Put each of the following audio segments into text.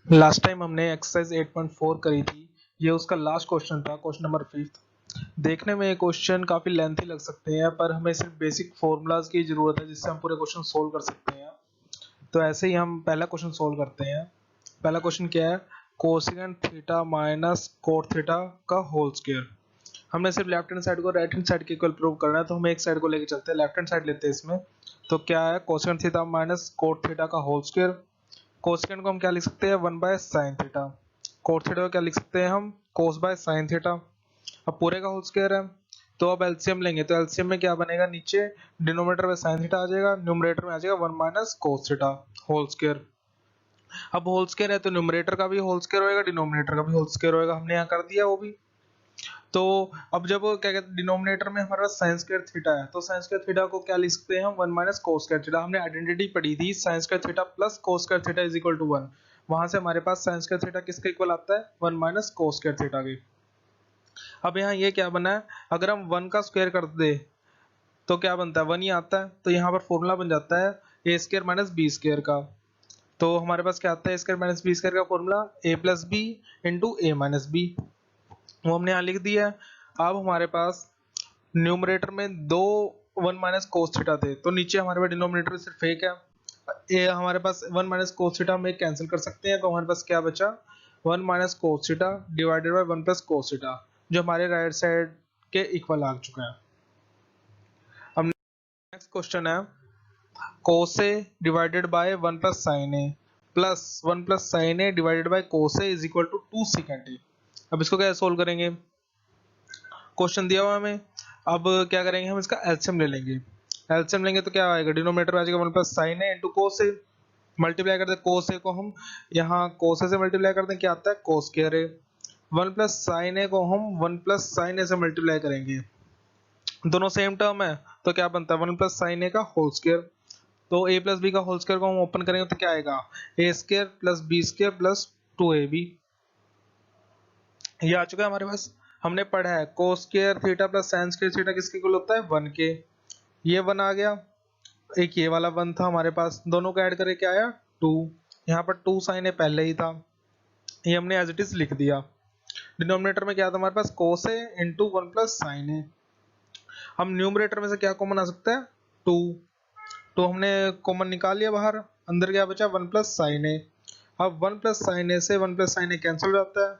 Last time हमने exercise 8.4 करी थी। ये उसका लास्ट क्वेश्चन था, क्वेश्चन नंबर 5। देखने में ये क्वेश्चन काफ़ी लेंथी लग सकते हैं, पर हमें सिर्फ बेसिक फॉर्मूलाज की ज़रूरत है जिससे हम पूरे क्वेश्चन सोल्व कर सकते हैं। तो ऐसे ही हम पहला क्वेश्चन सोल्व करते हैं। पहला क्वेश्चन क्या है? Cosecant theta minus cot theta का होल स्क्वायर। हमने सिर्फ लेफ्ट हैंड साइड को राइट हैंड साइड के इक्वल प्रूव करना है, तो हम एक साइड को लेके चलते हैं, लेफ्ट हैंड साइड लेते हैं इसमें। तो क्या है? Cosecant theta minus cot theta का होल स्क्वायर। कोसेकेंट को हम क्या लिख सकते हैं? 1/sin theta. कोट थीटा को क्या लिख सकते हैं हम? cos by sin theta. अब पूरे का होल स्क्वायर है, तो अब एलसीएम लेंगे, तो एलसीएम में क्या बनेगा? नीचे डिनोमिनेटर में sin थीटा आ जाएगा, न्यूमरेटर में आ जाएगा 1 minus cos theta whole square. अब होल स्क्वायर है तो न्यूमरेटर का भी होल स्क्वायर होएगा, डिनोमिनेटर का भी होल स्क्वायर होएगा। हमने यहाँ कर दिया वो भी। तो अब जब क्या कहते हैं, डिनोमिनेटर में हमारे पास साइन स्क्वायर थीटा है, तो साइन स्क्वायर थीटा को क्या लिख सकते हैं हम? 1 माइनस कोस स्क्वायर थीटा। हमने आइडेंटिटी पढ़ी थी, sine square theta plus cos square theta is equal to 1। वहां से हमारे पास साइन स्क्वायर थीटा किसके इक्वल आता है? 1 माइनस कोस स्क्वायर थीटा के। अब यहाँ ये क्या बना है? अगर हम 1 का स्क्वायर कर दे तो क्या बनता है? 1 ही आता है। तो यहाँ पर फॉर्मूला बन जाता है A square minus B square का। तो हमारे पास क्या आता है? A square minus B square का formula A plus B into A minus B. वो हमने यहाँ लिख दिया है। अब हमारे पास न्यूमरेटर में दो 1 माइनस कोस थीटा थे, तो नीचे हमारे पास डिनोमिनेटर सिर्फ एक है। ये हमारे पास 1 माइनस कोस थीटा में कैंसिल कर सकते हैं, तो हमारे पास क्या बचा? 1 minus cos theta divided by 1 plus cos theta, जो हमारे राइट साइड के इक्वल आ चुका है। अब नेक्स्ट क्वेश्चन है cos A divided by 1 plus sine A plus 1 plus sine A divided by cos A is equal to 2 secant A. अब इसको कैसे सोल्व करेंगे? क्वेश्चन दिया हुआ हमें। अब क्या करेंगे? हम इसका एलसीएम ले लेंगे। एलसीएम लेंगे तो क्या आएगा? डिनोमिनेटर में आ जाएगा 1 plus sine A into cos A. Multiply कर दे कोस ए को हम यहाँ कोस ए से मल्टीप्लाई कर दें, क्या आता है? कोस स्क्वायर ए। 1 प्लस साइन ए को हम 1 प्लस साइन ए से मल्टीप्लाई करेंगे, दोनों सेम टर्म है, तो क्या बनता है? 1 प्लस साइन ए का होल स्क्वायर। तो ए प्लस बी का होल स्क्वायर को हम ओपन करेंगे तो क्या आएगा? A square plus B square plus 2ab। ये आ चुका है हमारे पास। हमने पढ़ा है cos square theta plus sign square theta किसके इक्वल होता है? 1 के। ये 1 आ गया, एक ये वाला 1 था हमारे पास, दोनों को ऐड करके क्या आया? 2। यहाँ पर 2 साइन ए पहले ही था, ये हमने एज इट इज लिख दिया। डिनोमिनेटर में क्या था हमारे पास? कोस ए इंटू 1 प्लस साइन ए। हम न्यूमरेटर में से क्या कॉमन आ सकता है? 2। तो हमने कॉमन निकाल लिया बाहर, अंदर क्या बचा? 1 प्लस साइन ए। अब 1 प्लस साइन ए से 1 प्लस साइन ए कैंसिल हो जाता है,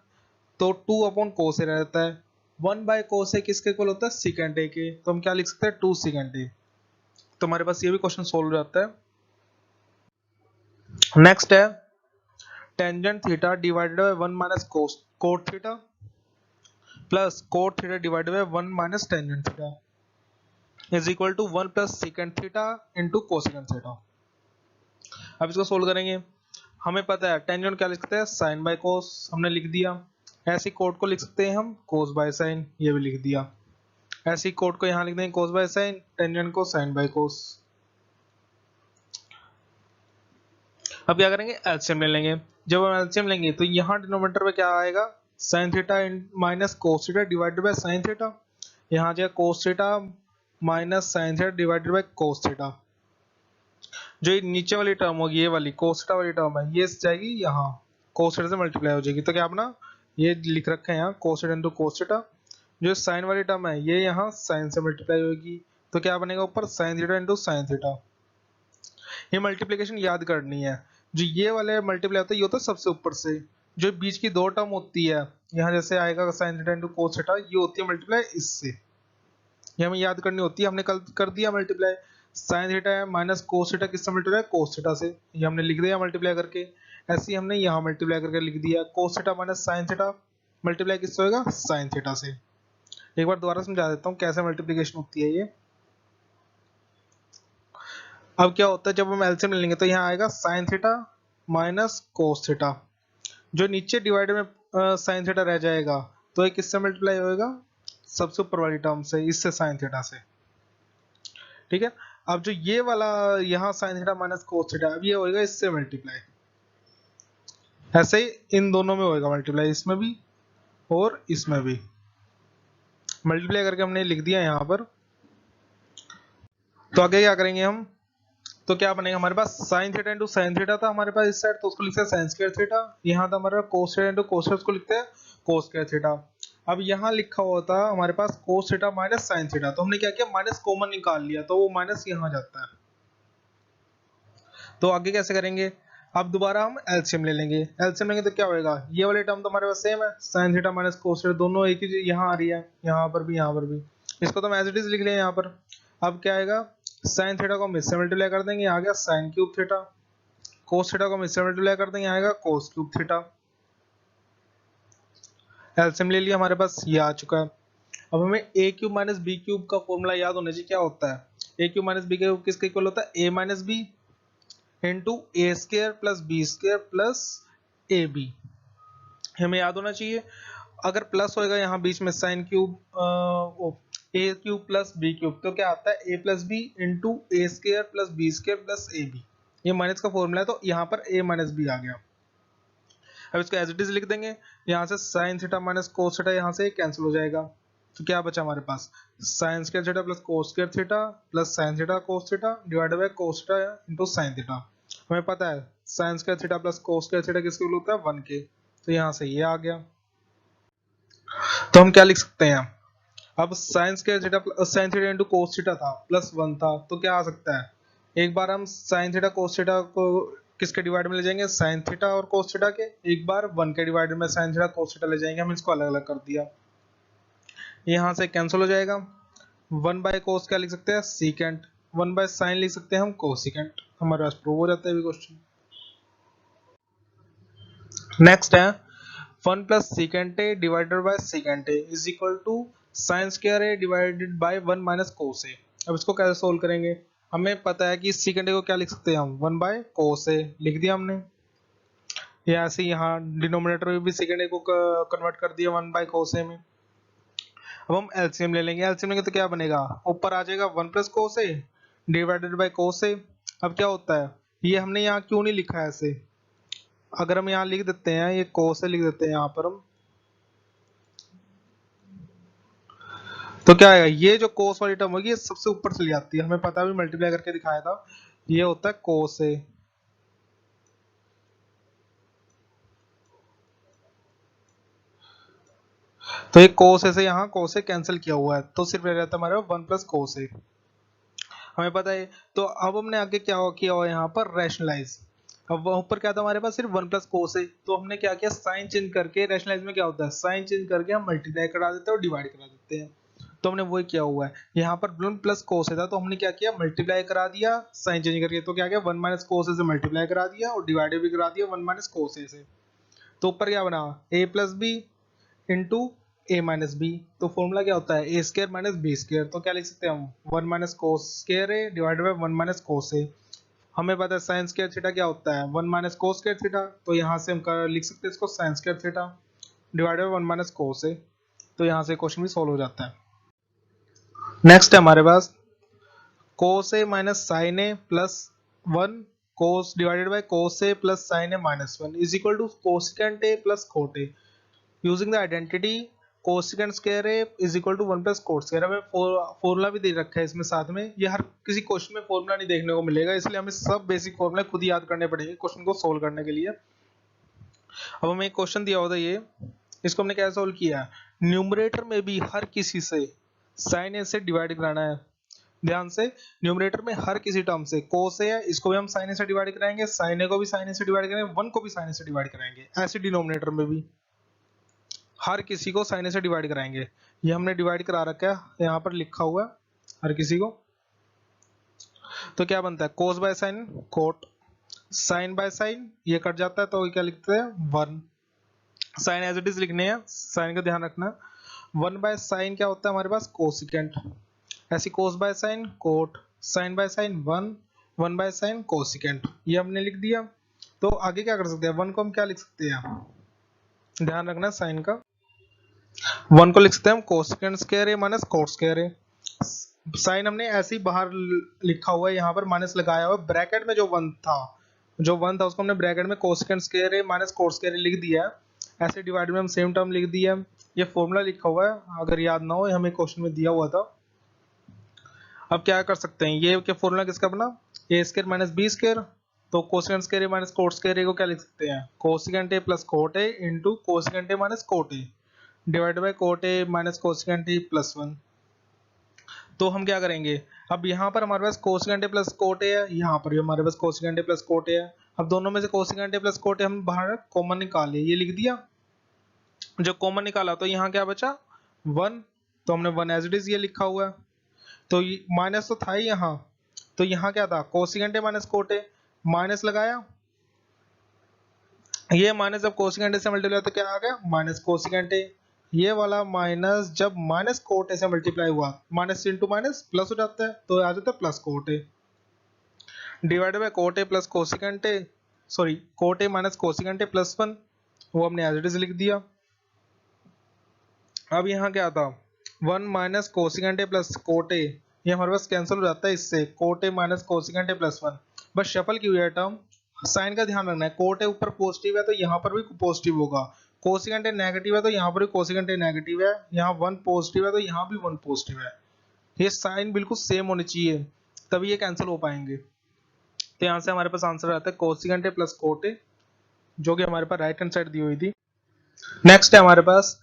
तो 2 अपॉन कोस ए रहता है। 1 बाय कोस ए किसके इक्वल होता है? सेकेंड ए के। तो हम क्या लिख सकते हैं? 2 सेकेंड ए। तो हमारे पास ये भी क्वेश्चन सोल्व हो जाता है। नेक्स्ट है tangent theta divided by 1 minus cot theta plus cot theta divided by 1 minus tangent theta is equal to 1 plus secant theta into cosecant theta. अब इसको सोल्व करेंगे। हमें पता है टेंजेंट क्या लिख सकते हैं? साइन बाय कोस, हमने लिख दिया। ऐसी कोट को लिख सकते हैं हम कोस बाय साइन, ये भी लिख दिया। ऐसी कोट को यहाँ लिख देंगे कोस बाय साइन, टेंजेंट को साइन बाय कोस। अब क्या करेंगे? एलसीएम ले लेंगे। जब हम एलसीएम लेंगे तो यहाँ डिनोमिनेटर में क्या आएगा? Sign theta minus cos theta divided by sine theta. यहाँ आ जाएगा कोस theta minus sine theta divided by cos theta. जो ये नीचे वाली टर्म होगी, ये वाली कोस थीटा वाली टर्म है, ये जाएगी यहाँ, कोस थीटा से मल्टीप्लाई हो जाएगी। तो क्या अपना ये लिख रखा है यहाँ कोस थीटा इंटू कोस थीटा। जो साइन वाली टर्म है ये यहाँ साइन से मल्टीप्लाई होगी, तो क्या बनेगा ऊपर? Sign theta into sine theta. ये मल्टीप्लिकेशन याद करनी है। जो ये वाले मल्टीप्लाई होता है ये होता है सबसे ऊपर से। जो बीच की दो टर्म होती है, यहाँ जैसे आएगा sign theta into cos theta, ये होती है मल्टीप्लाई इससे। ये हमें याद करनी होती है। हमने कल कर दिया मल्टीप्लाई। साइन थीटा है माइनस कोस थीटा किससे मल्टीप्लाई? कोस थीटा से। ये हमने लिख दिया मल्टीप्लाई करके। ऐसे ही हमने यहाँ मल्टीप्लाई करके लिख दिया कोस theta minus sine theta multiply किससे होगा? साइन थीटा से। एक बार दोबारा समझा देता हूँ कैसे मल्टीप्लिकेशन होती है ये। अब क्या होता है जब हम एलसीएम लेंगे तो यहाँ आएगा sign theta minus cos theta. जो नीचे डिवाइड में साइन थीटा रह जाएगा, तो ये किससे मल्टीप्लाई होएगा? सबसे ऊपर वाली टर्म से, इससे साइन थीटा से। ठीक है। अब जो ये वाला यहाँ sign theta minus cos theta, अब ये होएगा इससे मल्टीप्लाई। ऐसे ही इन दोनों में होएगा मल्टीप्लाई, इसमें भी और इसमें भी। मल्टीप्लाई करके हमने लिख दिया यहाँ पर। तो आगे क्या करेंगे हम? तो क्या बनेगा हमारे पास sine theta into sine theta था हमारे पास इस साइड, तो उसको लिखते हैं साइन स्क्वायर थीटा। यहाँ था हमारे पास cos theta into cos theta, उसको लिखते हैं कोस स्क्वायर थीटा। अब यहाँ लिखा हुआ था हमारे पास cos theta minus sine theta, तो हमने क्या किया माइनस कॉमन निकाल लिया, तो वो माइनस यहाँ जाता है। तो आगे कैसे करेंगे, अब दोबारा हम एलसीएम ले लेंगे। एलसीएम लेंगे तो क्या होएगा, ये वाले टर्म तो हमारे पास सेम है, sine theta minus cos theta दोनों एक ही चीज यहाँ आ रही है, यहाँ पर भी यहाँ पर भी, इसको तो हम एज इट इज लिख लें यहाँ पर। अब क्या आएगा, साइन थीटा को हम इससे मल्टीप्लाई कर देंगे, आ गया sign cube theta, cos theta को हम इससे मल्टीप्लाई कर देंगे, आएगा कोस क्यूब थीटा। एलसीएम ले लिया, हमारे पास ये आ चुका है। अब हमें A cube minus B cube का फॉर्मूला याद होना चाहिए, क्या होता है, A cube minus B cube किसके इक्वल होता है, A minus B into A square plus B square plus A B, हमें याद होना चाहिए। अगर प्लस होएगा यहाँ बीच में sine cube A cube plus B cube, तो क्या आता है A plus B into A square plus B square plus A B, ये माइनस का फॉर्मूला है, तो यहाँ पर ए माइनस बी आ गया। अब इसको एज इट इज लिख देंगे, यहाँ से sine theta minus cos theta यहाँ से कैंसिल हो जाएगा, तो क्या बचा हमारे पास sine square theta plus cos square theta plus sine theta cos theta divided by cos theta into sine theta. हमें पता है sine square theta plus cos square theta किसके इक्वल होता है 1 के, तो यहाँ से ये आ गया। तो हम क्या लिख सकते हैं, अब sign square theta sine theta into cos theta था प्लस 1 था, तो क्या आ सकता है, एक बार हम साइन थीटा कोस थीटा को किसके डिवाइड में ले जाएंगे, साइन थीटा और कोस थीटा के, एक बार 1 के डिवाइड में साइन थीटा कोस थीटा ले जाएंगे, हम इसको अलग अलग कर दिया, यहाँ से कैंसिल हो जाएगा। 1 बाय कोस क्या लिख सकते हैं सीकेंट, 1 बाय साइन लिख सकते हैं हम कोसिकेंट, हमारे पास प्रूव हो जाता है क्वेश्चन। नेक्स्ट है 1 plus secant A divided by secant A is equal to sine square A divided by 1 minus cos A. अब इसको कैसे सोल्व करेंगे, हमें पता है कि सीकेंट ए को क्या लिख सकते हैं हम 1 बाय कोस ए लिख दिया हमने, या ऐसे यहाँ डिनोमिनेटर में भी सेकेंड ए को कन्वर्ट कर दिया 1 बाय कोस ए में। अब हम एलसीएम ले लेंगे, एलसीएम लेंगे तो क्या बनेगा, ऊपर आ जाएगा 1 plus cos A divided by cos A. अब क्या होता है, ये हमने यहाँ क्यों नहीं लिखा है ऐसे, अगर हम यहाँ लिख देते हैं ये कोस ए लिख देते हैं यहाँ पर हम, तो क्या आएगा, ये जो कोस वाली टर्म होगी ये सबसे ऊपर चली जाती है, हमें पता भी मल्टीप्लाई करके दिखाया था, ये होता है कोस ए। तो ये कोस ए से यहाँ कोस ए कैंसिल किया हुआ है, तो सिर्फ रह जाता है हमारे 1 प्लस कोस ए, हमें पता है। तो अब हमने आगे क्या किया हुआ यहाँ पर रैशनलाइज, अब वहां ऊपर क्या था हमारे पास सिर्फ 1 प्लस कोस ए, तो हमने क्या किया साइन चेंज करके, रैशनलाइज में क्या होता है साइन चेंज करके हम मल्टीप्लाई करा देते हैं और डिवाइड करा देते हैं, तो हमने वही किया हुआ है। यहाँ पर 1 प्लस कोस ए था, तो हमने क्या किया मल्टीप्लाई करा दिया साइन चेंज करके, तो क्या किया 1 माइनस कोस ए से मल्टीप्लाई करा दिया और डिवाइड भी करा दिया 1 माइनस कोस ए से, तो ऊपर क्या बना A plus B into A minus B, तो फॉर्मूला क्या होता है A square minus B square, तो क्या लिख सकते हैं हम 1 minus cos square A divided by 1 minus cos A. हमें पता है साइन स्क्वायर थीटा क्या होता है 1 माइनस कोस स्क्वायर थीटा, तो यहाँ से हम लिख सकते हैं इसको sine square theta divided by 1 minus cos A, तो यहाँ से क्वेश्चन भी सॉल्व हो जाता है। नेक्स्ट है हमारे पास cos A minus sine A plus 1 cos divided by cos A plus sine A minus 1 is equal to cosecant A plus cot A using the identity cosecant square A is equal to 1 plus cot square. हमें formula भी दे रखा है इसमें साथ में, ये हर किसी क्वेश्चन में फॉर्मूला नहीं देखने को मिलेगा, इसलिए हमें सब बेसिक फॉर्मूला खुद ही याद करने पड़ेंगे क्वेश्चन को सोल्व करने के लिए। अब हमें एक क्वेश्चन दिया होता है ये, इसको हमने कैसे सोल्व किया, न्यूमरेटर में भी हर किसी से साइन ए से डिवाइड कराना है, ध्यान से न्यूमरेटर में हर किसी टर्म से कोस ए है इसको भी हम साइन ए से डिवाइड कराएंगे, साइन ए को भी साइन ए से डिवाइड करेंगे, 1 को भी साइन ए से डिवाइड कराएंगे, ऐसे डिनोमिनेटर में भी हर किसी को साइन ए से डिवाइड कराएंगे। ये हमने डिवाइड करा रखा है, यहाँ पर लिखा हुआ है हर किसी को, तो क्या बनता है cos by sine cot, sine by sine ये कट जाता है, तो क्या लिखते हैं 1, साइन एज इट इज लिखने हैं, साइन का ध्यान रखना। 1 बाय साइन क्या होता है हमारे पास कोसिकेंट, ऐसी cos by sine cot, sine by sine 1, 1 by sine cosecant, ये हमने लिख दिया। तो आगे क्या कर सकते हैं, 1 को हम क्या लिख सकते हैं, ध्यान रखना साइन का, 1 को लिख सकते हैं हम cosecant square A minus cot square A, sign हमने ऐसे ही बाहर लिखा हुआ है, यहाँ पर माइनस लगाया हुआ है, ब्रैकेट में जो 1 था उसको हमने ब्रैकेट में cosecant square A minus cot square ए लिख दिया है, ऐसे डिवाइड में हम सेम टर्म लिख दिया है, ये फॉर्मूला लिखा हुआ है, अगर याद ना हो हमें क्वेश्चन में दिया हुआ था। अब क्या कर सकते हैं, ये क्या फॉर्मूला किसका बना, A square minus B square, तो cosecant square A minus cot square A को क्या लिख सकते हैं, cosecant A plus cot A into cosecant A minus cot A divide by cot A minus cosecant A plus 1। तो हम क्या करेंगे, अब यहाँ पर हमारे पास cosecant A plus cot A है, यहाँ पर भी हमारे पास cosecant A plus cot A है। अब दोनों में से कोसेकेंट ए प्लस कोट ए हम बाहर कॉमन निकाल लिए, ये लिख दिया। जो कॉमन निकाला तो यहाँ क्या बचा 1, तो हमने 1 एज इट इज ये लिखा हुआ है। तो माइनस तो था ही यहाँ, तो यहाँ क्या था cosecant A minus cot A, minus लगाया, ये माइनस जब कोसेकेंट ए से मल्टीप्लाई तो क्या आ गया माइनस कोसेकेंट ए, ये वाला माइनस जब माइनस कोट ए से मल्टीप्लाई हुआ माइनस इंटू माइनस प्लस हो जाता है, तो आ जाता है plus cot A divided bye cot A plus cosecant A, sorry coat A minus cosecant A plus 1, वो हमने एज इट इज लिख दिया। अब यहाँ क्या था 1 minus cosecant A plus cot ए, ये हमारे पास कैंसिल हो जाता है इससे, coat A minus cosecant A plus 1, बस शफल की हुई है टर्म। साइन का ध्यान रखना है, कोट ए ऊपर पॉजिटिव है तो यहाँ पर भी पॉजिटिव होगा, कोसेकेंट ए नेगेटिव है तो यहाँ पर भी कोसेकेंट ए नेगेटिव है, यहाँ 1 पॉजिटिव है तो यहाँ भी 1 पॉजिटिव है, ये साइन बिल्कुल सेम होनी चाहिए तभी ये कैंसिल हो पाएंगे। तो यहाँ से हमारे पास आंसर आता है cosecant A plus cot A, जो कि हमारे पास राइट हैंड साइड दी हुई थी। नेक्स्ट है हमारे पास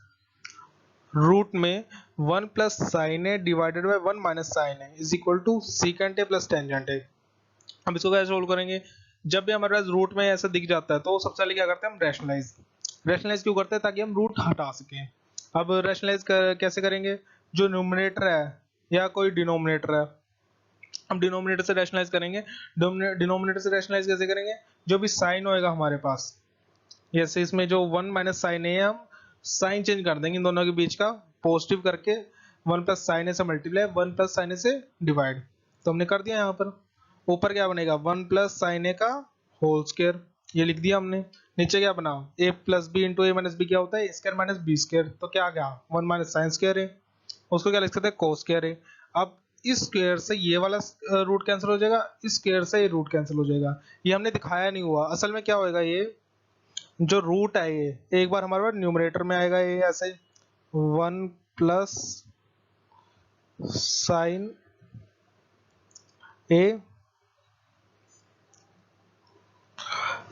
रूट में 1 plus sine A divided by 1 minus sine A is equal to secant A plus tangent A. अब इसको कैसे सोल्व करेंगे, जब भी हमारे पास रूट में ऐसा दिख जाता है तो सबसे पहले क्या करते हैं हम रैशनलाइज क्यों करते हैं, ताकि हम रूट हटा सकें। अब रैशनलाइज कैसे करेंगे, जो न्यूमरेटर है या कोई डिनोमिनेटर है, हम डिनोमिनेटर से रैशनलाइज करेंगे। डिनोमिनेटर से रैशनलाइज कैसे करेंगे, जो भी साइन होएगा हमारे पास, जैसे इसमें जो 1 माइनस साइन ए, हम साइन चेंज कर देंगे इन दोनों के बीच का, पॉजिटिव करके 1 प्लस साइन ए से मल्टीप्लाई 1 प्लस साइन ए से डिवाइड, तो हमने कर दिया। यहाँ पर ऊपर क्या बनेगा 1 प्लस साइन ए का होल स्क्वायर, ये लिख दिया हमने। नीचे क्या बना A plus B into A minus B क्या होता है A square minus B square, तो क्या आ गया 1 माइनस साइन स्क्वायर है, उसको क्या लिख सकते हैं कोस स्क्वायर है। अब इस स्क्वायर से ये वाला रूट कैंसिल हो जाएगा, इस स्क्वायर से ये रूट कैंसिल हो जाएगा, ये हमने दिखाया नहीं हुआ, असल में क्या होएगा ये जो रूट है ये एक बार हमारे पास न्यूमरेटर में आएगा, ये ऐसे 1 प्लस साइन ए,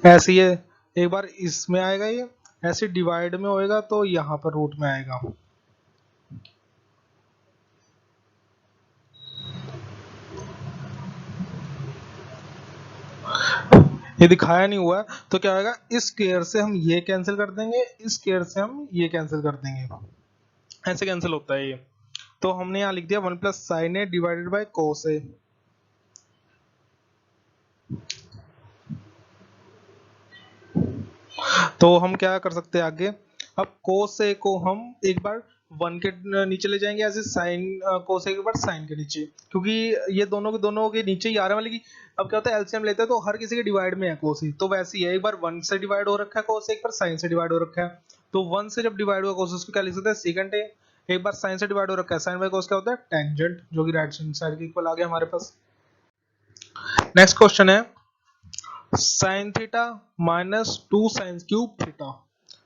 ऐसे ये एक बार इसमें आएगा, ये ऐसे डिवाइड में होएगा तो यहाँ पर रूट में आएगा। ये दिखाया नहीं हुआ है तो क्या होगा, इस स्क्वायर से हम ये कैंसिल कर देंगे, इस स्क्वायर से हम ये कैंसिल कर देंगे, ऐसे कैंसिल होता है ये। तो हमने यहाँ लिख दिया 1 plus sine A divided by cos A. तो हम क्या कर सकते हैं आगे, अब कोस ए को हम एक बार 1 के नीचे ले जाएंगे, ऐसे साइन कोस ए के बाद साइन के नीचे, क्योंकि ये दोनों के नीचे ही आ रहे हैं, मतलब कि अब क्या होता है एलसीएम लेते हैं तो हर किसी के डिवाइड में है कोस ए, तो वैसे ही है, एक बार 1 से डिवाइड हो रखा है कोस ए, एक बार साइन से डिवाइड हो रखा है, तो 1 से जब डिवाइड हुआ कोस उसको क्या लिख सकते हैं सेकंड ए, एक बार साइन से डिवाइड हो रखा है साइन बाय कोस क्या होता है टेंजेंट, जो कि राइट साइड के इक्वल आ गया हमारे पास। नेक्स्ट क्वेश्चन है sine theta minus 2 sine cube theta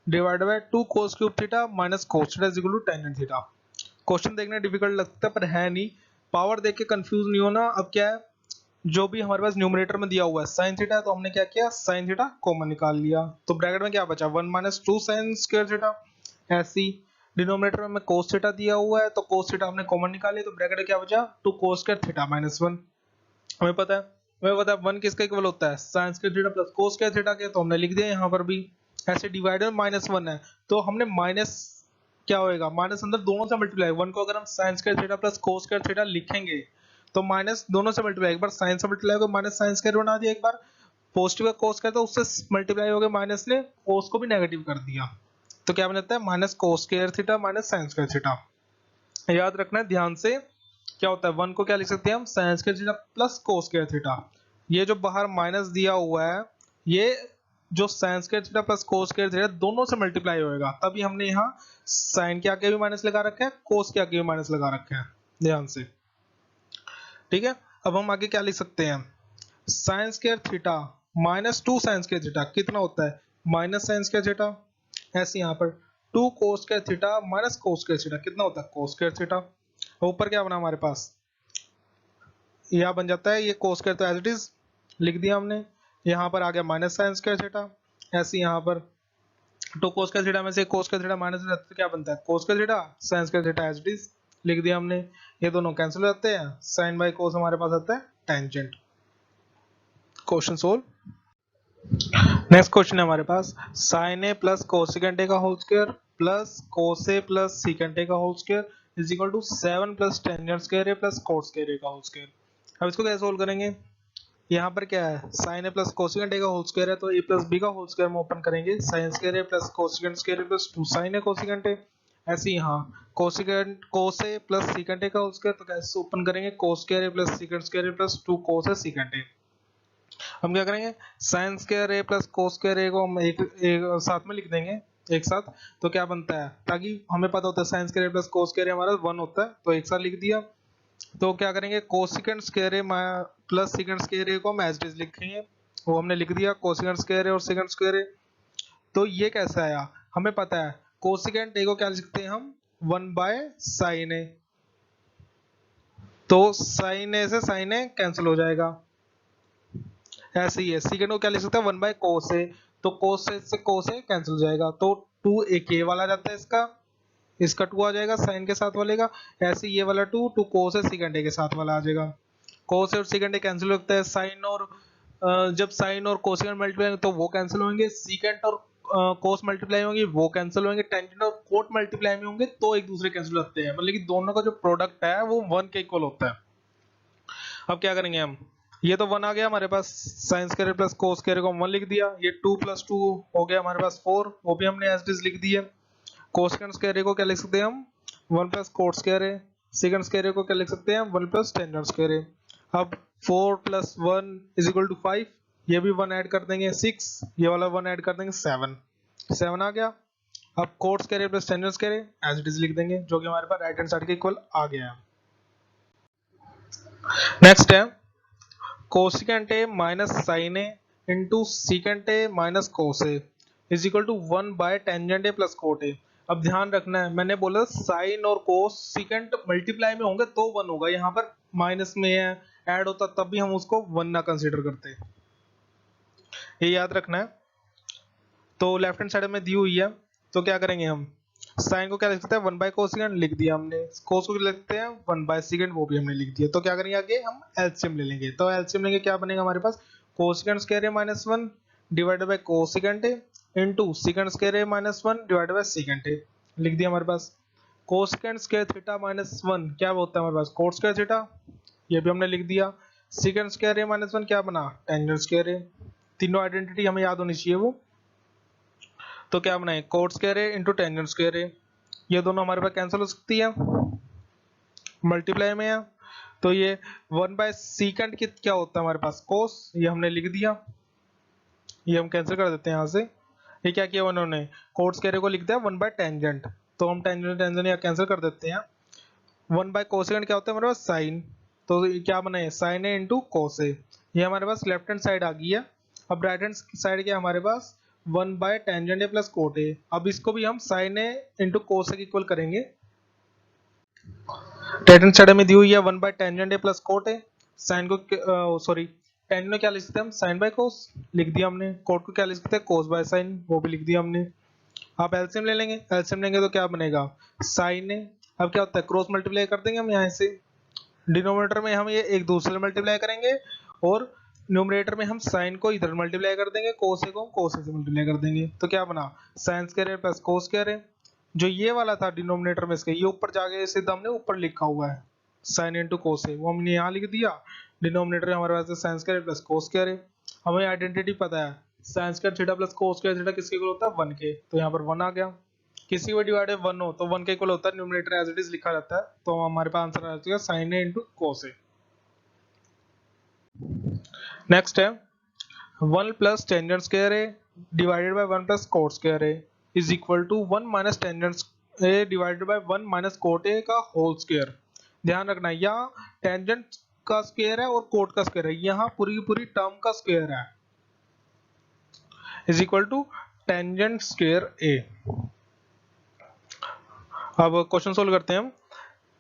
divide by 2 cos cube theta minus cos theta is equal to tangent theta. Question देखने डिफिकल्ट लगता है पर है नहीं, पावर देख के कंफ्यूज नहीं होना। अब क्या है, जो भी हमारे पास न्यूमरेटर में दिया हुआ है साइन थीटा, तो हमने क्या किया साइन थीटा कॉमन निकाल लिया, तो ब्रैकेट में क्या बचा 1 माइनस 2 साइन स्क्वायर थीटा। ऐसी डिनोमिनेटर में कोस थीटा दिया हुआ है तो कोस थीटा हमने कॉमन निकाले, तो ब्रैकेट में क्या बचा 2 कोस स्क्वायर थीटा माइनस 1। हमें पता है 1 किसका इक्वल होता है sine square theta plus cos square theta के, तो हमने लिख दिया यहाँ पर भी। ऐसे डिवाइडर माइनस 1 है तो हमने माइनस क्या होएगा, माइनस अंदर दोनों से मल्टीप्लाई, 1 को अगर हम sign square theta plus cos square theta लिखेंगे तो माइनस दोनों से मल्टीप्लाई, एक बार साइन से मल्टीप्लाई होगा माइनस साइन स्क्वायर बना दिया, एक बार पॉजिटिव का कोस स्क्वायर तो उससे मल्टीप्लाई हो गया माइनस ने कोस को भी नेगेटिव कर दिया, तो क्या बन जाता है minus cos square theta minus sign square theta. याद रखना है ध्यान से, क्या होता है 1 को क्या लिख सकते हैं हम sign square theta plus cos square theta, ये जो बाहर माइनस दिया हुआ है ये जो sign square theta plus cos square theta दोनों से मल्टीप्लाई होएगा, तभी हमने यहाँ साइन के आगे भी माइनस लगा रखा है कोस के आगे भी माइनस लगा रखा है, ध्यान से ठीक है। अब हम आगे क्या लिख सकते हैं sign square theta minus 2 sign square theta कितना होता है माइनस साइन स्क्वायर थीटा, ऐसे यहाँ पर 2 कोस square theta minus cos square theta कितना होता है कोस स्क्वायर थीटा। ऊपर क्या बना हमारे पास यह बन जाता है ये कोस स्क्वायर, तो एज इट इज लिख दिया हमने। यहाँ पर आ गया माइनस साइन स्क्वायर थीटा, ऐसे यहाँ पर तो कोस स्क्वायर थीटा में से कोस स्क्वायर थीटा माइनस हो तो क्या बनता है cos square theta, sine square theta as it is लिख दिया हमने। ये दोनों कैंसिल हो जाते हैं, साइन बाय कोस हमारे पास आता है tangent. Question solve. Next question है हमारे पास sine A plus cosecant A का whole square plus cos A plus secant A का whole square is equal to 7 plus tangent square A plus cot square A का whole square. अब इसको कैसे solve करेंगे? यहाँ पर क्या है sign A plus cosecant A का होल स्क्वायर है, तो ए प्लस बी का होल स्क्वायर में ओपन करेंगे sign square A plus cosecant square A plus 2 sign A cosecant ए। ऐसे ही यहाँ cosecant cos A plus secant A का होल स्क्वायर, तो कैसे ओपन करेंगे कोस square A plus secant square A plus 2 cos A secant A. हम क्या करेंगे sign square A plus cos square A को हम एक साथ में लिख देंगे एक साथ, तो क्या बनता है ताकि हमें पता होता है sine square A plus cos square ए हमारा 1 होता है, तो एक साथ लिख दिया। तो क्या करेंगे cosecant square A plus second square A को हम एज इट इज लिखेंगे, वो हमने लिख दिया कोसेकेंट स्क्वायर ए और सेकंड स्क्वायर ए। तो ये कैसे आया हमें पता है कोसेकेंट ए को क्या लिख सकते हैं हम 1 बाय साइन ए, तो साइन ए से साइन ए कैंसिल हो जाएगा। ऐसे ही है सीकेंड को क्या लिख सकते हैं 1 बाय कोस ए, तो कोस ए से कोस ए कैंसिल हो जाएगा, तो 2 एक ये वाला जाता है इसका 2 आ जाएगा साइन के साथ वाले का। ऐसे ये वाला 2 कोस ए सीकेंड ए के साथ वाला आ जाएगा। कोस ए और सीकेंड ए कैंसिल होता है, साइन और जब साइन और कोसेकेंट मल्टीप्लाई होंगे तो वो कैंसिल होंगे, सीकेंट और कोस मल्टीप्लाई होंगे वो कैंसिल होंगे, टेंजेंट और कोट मल्टीप्लाई में होंगे तो एक दूसरे कैंसिल होते हैं, मतलब कि दोनों का जो प्रोडक्ट है वो 1 के इक्वल होता है। अब क्या करेंगे हम, ये तो 1 आ गया हमारे पास, sine square plus cos square को 1 लिख दिया, ये 2 प्लस 2 हो गया हमारे पास 4, वो भी हमने एज इट इज लिख दिया। कोसेकेंट स्क्वायर को क्या लिख सकते हैं हम 1 प्लस कोट स्क्वायर है, सेकंड स्क्वायर को क्या लिख सकते हैं 1 प्लस टेंजेंट स्क्वायर है। अब 4 प्लस 1 इज इक्वल टू 5, ये भी 1 ऐड कर देंगे 6, ये वाला 1 ऐड कर देंगे 7 आ गया। अब cot square plus tangent square as it is लिख देंगे, जो कि हमारे पास राइट हैंड साइड के इक्वल आ गया है। नेक्स्ट है cosecant A minus sine A into secant A minus cos A is equal to 1 by tangent A plus cot A. अब ध्यान रखना है मैंने बोला साइन और कोस सीकेंट मल्टीप्लाई में होंगे तो 1 होगा, यहाँ पर माइनस में है ऐड होता तब भी हम उसको 1 ना कंसीडर करते, ये याद रखना है। तो लेफ्ट हैंड साइड में दी हुई है, तो क्या करेंगे हम साइन को क्या लिख सकते हैं 1 बाय कोसेकेंट लिख दिया हमने, कोस को लिखते हैं 1 बाय सीकेंट वो भी हमने लिख दिया। तो क्या करेंगे आगे हम एलसीएम ले लेंगे, तो एलसीएम लेंगे क्या बनेगा हमारे पास cosecant square A minus 1 divided by cosecant A into secant square A minus 1 divided by secant A लिख दिया हमारे पास। कोसेकेंट स्क्वायर थीटा माइनस 1 क्या होता है हमारे पास कोट स्क्वायर थीटा, ये भी हमने लिख दिया। सेकंड स्क्वायर ए माइनस 1 क्या बना टेंजेंट स्क्वायर ए, तीनों आइडेंटिटी हमें याद होनी चाहिए वो, तो क्या बनाए कोट स्क्वायर ए इंटू टेंजेंट स्क्वायर ए, ये दोनों हमारे पास कैंसिल हो सकती है मल्टीप्लाई में है, तो ये 1 बाय सीकेंट की क्या होता है हमारे पास कोस, ये हमने लिख दिया, ये हम कैंसिल कर देते हैं यहाँ से। ये क्या किया उन्होंने कोट स्क्वायर को लिख दिया 1 बाय टेंजेंट, तो हम टेंजेंट टेंजेंट यहाँ कैंसिल कर देते हैं। 1 बाय कोसेकेंट क्या होता है हमारे पास साइन, तो ये क्या बना है sign A into cos A, ये हमारे पास लेफ्ट हैंड साइड आ गई है। अब राइट हैंड साइड क्या हमारे पास 1 by tangent A plus cot A, अब इसको भी हम sine A into cos A equal करेंगे। राइट हैंड साइड में दी हुई है 1 by tangent A plus cot A, sine को सॉरी टेंजेंट में क्या लिख सकते हैं हम साइन बाय कोस लिख दिया हमने, कोट को क्या लिख सकते हैं कोस बाय साइन वो भी लिख दिया हमने। आप एलसीएम ले लेंगे, एलसीएम लेंगे तो क्या बनेगा साइन ए, अब क्या होता है क्रॉस मल्टीप्लाई कर देंगे हम यहाँ से, डिनोमिनेटर में हम ये एक दूसरे से मल्टीप्लाई करेंगे और न्यूमरेटर में हम साइन को इधर मल्टीप्लाई कर देंगे, कोस ए को हम कोस ए से मल्टीप्लाई कर देंगे, तो क्या बना sign square plus cos square. जो ये वाला था डिनोमिनेटर में इसके ये ऊपर जाके सीधा हमने ऊपर लिखा हुआ है साइन इंटू कोस ए, वो हमने यहाँ लिख दिया, डिनोमिनेटर हमारे पास sine square plus cos square है। हमें आइडेंटिटी पता है sine square theta plus cos square theta किसके इक्वल होता है 1 के, तो यहाँ पर 1 आ गया। किसी भी डिवाइडेड 1 हो तो 1 के इक्वल होता है, न्यूमरेटर एज इट इज लिखा जाता है, तो हमारे पास आंसर आ जाएगा sine A into cos A. Next है 1 plus tangent square A divided by 1 plus cot square A is equal to 1 minus tangent A divided by 1 minus cot A का whole square. ध्यान रखना है यहाँ टेंजेंट का square है और coat का स्क्वायर है, यहाँ पूरी की पूरी टर्म का स्क्वायर है, is equal to tangent square A. अब क्वेश्चन सोल्व करते हैं हम।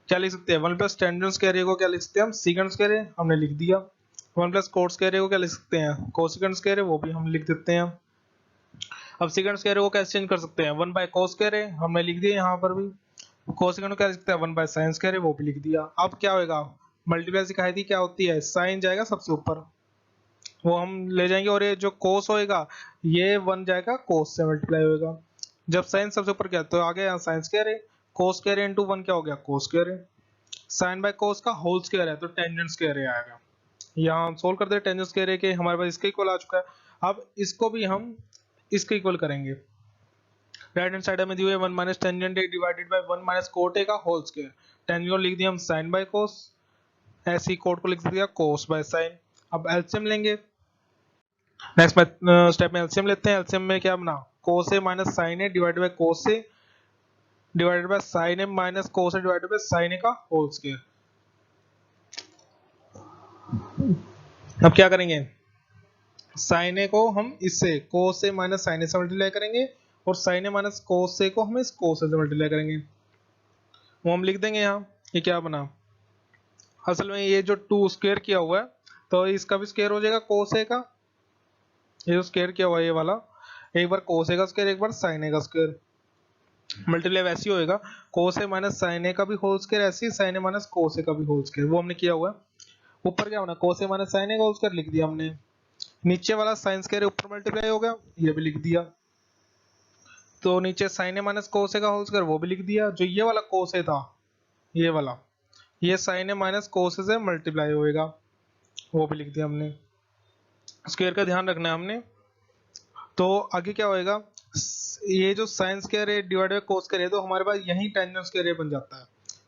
क्या लिख सकते हैं, 1 प्लस टेंजेंट स्क्वायर ए को क्या लिख सकते हैं हम, सीकेंट स्क्वायर ए, हमने लिख दिया। 1 प्लस कोट स्क्वायर ए को क्या लिख सकते हैं, कोसेकेंट स्क्वायर ए, वो भी हम लिख देते हैं। अब सेकंड स्क्वायर को कैसे चेंज कर सकते हैं, 1 बाय कोस स्क्वायर है, हमने लिख दिया यहाँ पर भी। कोसेकेंट को क्या लिख सकते हैं, 1 बाय साइन स्क्वायर है, वो भी लिख दिया। अब क्या होगा, मल्टीप्लाई सिखाई थी क्या होती है, साइन जाएगा सबसे ऊपर, वो हम ले जाएंगे, और ये जो कोस होएगा ये 1 जाएगा कोस से मल्टीप्लाई होएगा। जब साइन सबसे ऊपर क्या तो आ गया यहाँ साइन स्क्वायर है, कोस स्क्वायर इंटू 1 क्या हो गया, कोस स्क्वायर है। साइन बाय कोस का होल स्क्वायर है तो टेंजेंट स्क्वायर है आएगा। यहाँ हम सोल्व करते हैं, टेंजेंट स्क्वायर है कि हमारे पास इसके इक्वल आ चुका है। अब इसको भी हम इसके इक्वल करेंगे। राइट हैंड साइड में दी हुई है 1 minus tangent A divided by 1 minus cot A का होल स्क्वायर। टेंजेंट को लिख दिया हम साइन बाय कोस, ऐसे ही कोट को लिख दिया कोस बाय साइन। अब एलसीएम लेंगे, नेक्स्ट स्टेप में एलसीएम लेते हैं। एलसीएम में क्या बना, cos A minus sine A divided by cos A divided by sine A minus cos A divided by sine A का होल स्क्वायर। अब क्या करेंगे, साइन ए को हम इससे कोस ए माइनस साइन ए से मल्टीप्लाई करेंगे, और साइन ए माइनस कोस ए को हम इस कोस ए से मल्टीप्लाई करेंगे, वो हम लिख देंगे यहाँ। ये क्या बना, असल में ये जो 2 स्क्वायर किया हुआ है तो इसका भी स्क्वायर हो जाएगा कोस ए का, ये जो स्क्वायर किया हुआ है ये वाला, एक बार कोस ए का स्क्वायर एक बार साइन ए का स्क्वायर, मल्टीप्लाई वैसे ही होएगा, कोस ए माइनस साइन ए का भी होल स्क्वायर, ऐसे ही साइन ए माइनस कोस ए का भी होल स्क्वायर, वो हमने किया हुआ है। ऊपर क्या होना, कोस ए माइनस साइन ए का होल स्क्वायर लिख दिया हमने, नीचे वाला साइन स्क्वायर ऊपर मल्टीप्लाई हो गया, ये भी लिख दिया। तो नीचे साइन ए माइनस कोस ए का होल स्क्वायर वो भी लिख दिया। जो ये वाला कोस ए था, ये वाला, ये साइन ए माइनस कोस ए से मल्टीप्लाई होएगा, वो भी लिख दिया हमने। स्क्वायर का ध्यान रखना है हमने। तो आगे क्या होएगा, ये जो साइन स्क्वायर है डिवाइड बाय कोस स्क्वायर है, तो हमारे पास यही टेंजेंट स्क्वायर बन जाता है।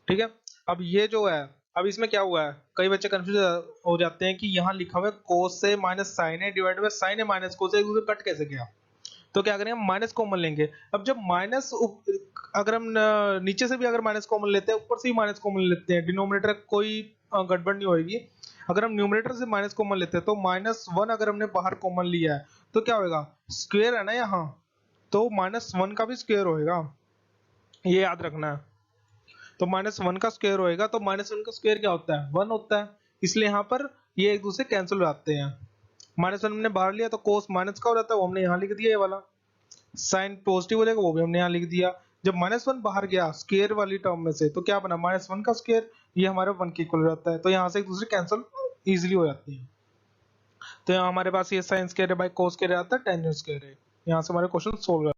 ठीक है, अब ये जो है, अब इसमें क्या हुआ है, कई बच्चे कंफ्यूज हो जाते हैं कि यहाँ लिखा हुआ है cos A minus sine A divide by sine A minus cos A, cut कैसे गया। तो क्या करेंगे, हम माइनस कॉमन लेंगे। अब जब माइनस, अगर हम नीचे से भी अगर माइनस कॉमन लेते हैं, ऊपर से भी माइनस कॉमन लेते हैं, डिनोमिनेटर कोई गड़बड़ नहीं होगी। अगर हम न्यूमरेटर से माइनस कॉमन लेते हैं तो -1 अगर हमने बाहर कॉमन लिया है तो क्या होगा, स्क्वायर है ना यहाँ, तो -1 का भी स्क्वायर होएगा, ये याद रखना है। तो -1 का स्क्वायर होएगा, तो -1 का स्क्वायर क्या होता है, 1 होता है, इसलिए यहाँ पर ये एक दूसरे कैंसिल हो जाते हैं। -1 हमने बाहर लिया तो कोस माइनस का हो जाता है, वो हमने यहाँ लिख दिया, ये वाला साइन पॉजिटिव हो जाएगा, वो भी हमने यहाँ लिख दिया। जब -1 बाहर गया स्क्वायर वाली टर्म में से, तो क्या बना, -1 का स्क्वायर, ये हमारा 1 के इक्वल हो जाता है, तो यहाँ से एक दूसरे कैंसिल इजीली हो जाती है। तो यहाँ हमारे पास ये sine square by cos square आता है, टेंजेंट स्क्वायर है। यहाँ से हमारे क्वेश्चन सोल्व